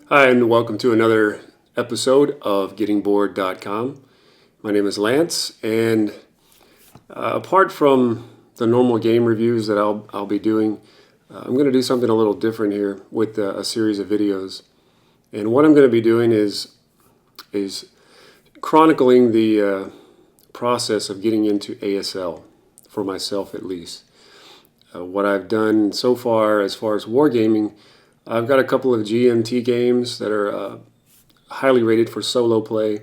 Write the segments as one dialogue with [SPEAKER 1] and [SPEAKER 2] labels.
[SPEAKER 1] Hi, and welcome to another episode of gettingbored.com. My name is Lance, and apart from the normal game reviews that I'll be doing, I'm going to do something a little different here with a series of videos. And what I'm going to be doing is chronicling the process of getting into ASL, for myself at least. What I've done so far as wargaming, I've got a couple of GMT games that are highly rated for solo play.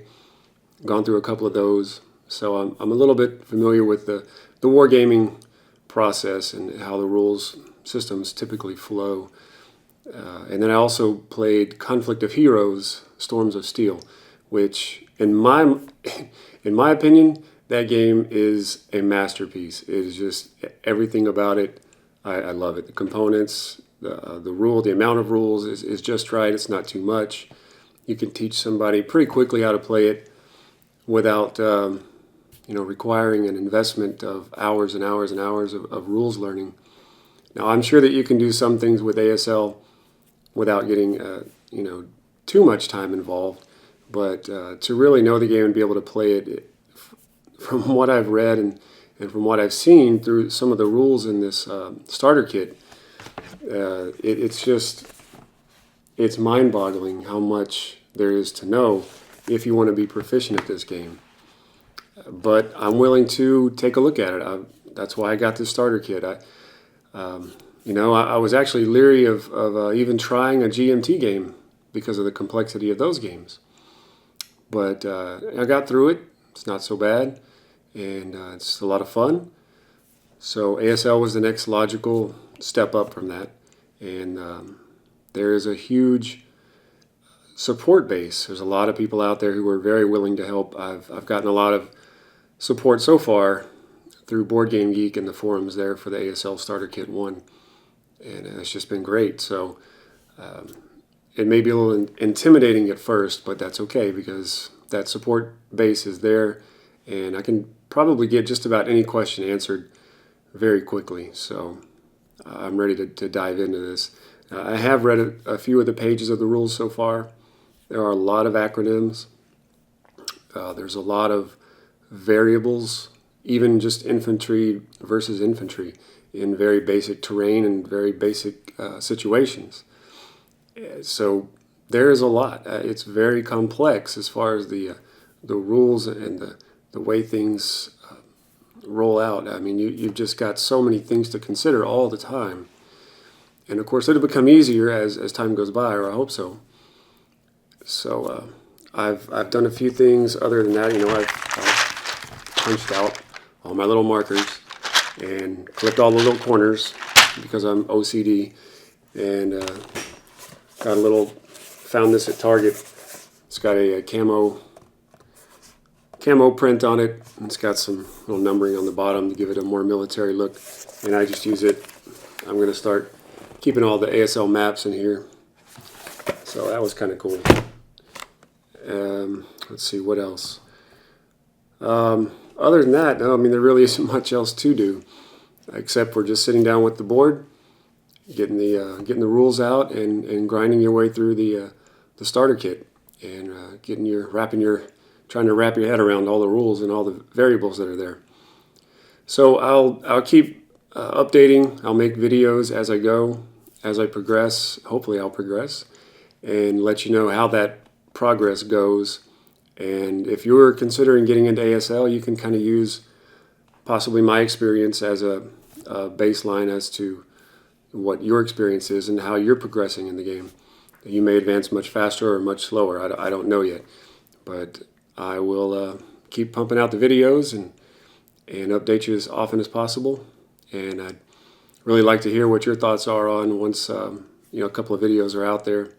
[SPEAKER 1] Gone through a couple of those, so I'm a little bit familiar with the wargaming process and how the rules systems typically flow. And then I also played Conflict of Heroes, Storms of Steel, which in my opinion, that game is a masterpiece. It is just everything about it. I love it. The components, the amount of rules is just right. It's not too much. You can teach somebody pretty quickly how to play it without requiring an investment of hours and hours and hours of rules learning. Now, I'm sure that you can do some things with ASL without getting too much time involved, but to really know the game and be able to play it, from what I've read and from what I've seen through some of the rules in this starter kit, it's mind-boggling how much there is to know if you want to be proficient at this game. But I'm willing to take a look at it. That's why I got this starter kit. I was actually leery of even trying a GMT game because of the complexity of those games. But I got through it. It's not so bad, and it's a lot of fun. So ASL was the next logical step up from that. And there is a huge support base. There's a lot of people out there who are very willing to help. I've gotten a lot of support so far through Board Game Geek and the forums there for the ASL Starter Kit 1. And it's just been great. So it may be a little intimidating at first, but that's okay because that support base is there, and I can probably get just about any question answered very quickly. So I'm ready to dive into this. I have read a few of the pages of the rules so far. There are a lot of acronyms. There's a lot of variables, even just infantry versus infantry in very basic terrain and very basic situations. So there is a lot. It's very complex as far as the rules and the way things roll out. I mean, you've just got so many things to consider all the time. And of course, it'll become easier as time goes by, or I hope so. So I've done a few things. Other than that, I've punched out all my little markers and clipped all the little corners because I'm OCD. And found this at Target. It's got a camo print on it. It's got some little numbering on the bottom to give it a more military look. And I just use it. I'm going to start keeping all the ASL maps in here. So that was kind of cool. Let's see, what else? Other than that, no, I mean, there really isn't much else to do, except for just sitting down with the board, getting the rules out, and grinding your way through the starter kit, and trying to wrap your head around all the rules and all the variables that are there. So I'll keep updating. I'll make videos as I go, as I progress. Hopefully I'll progress and let you know how that progress goes. And if you're considering getting into ASL, you can kind of use possibly my experience as a baseline as to what your experience is and how you're progressing in the game. You may advance much faster or much slower. I don't know yet. But I will keep pumping out the videos and update you as often as possible. And I'd really like to hear what your thoughts are on once a couple of videos are out there.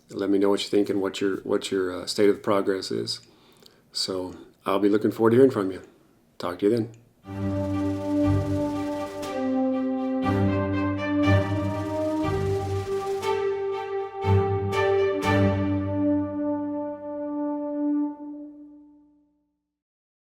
[SPEAKER 1] Let me know what you think and what your state of progress is. So I'll be looking forward to hearing from you. Talk to you then.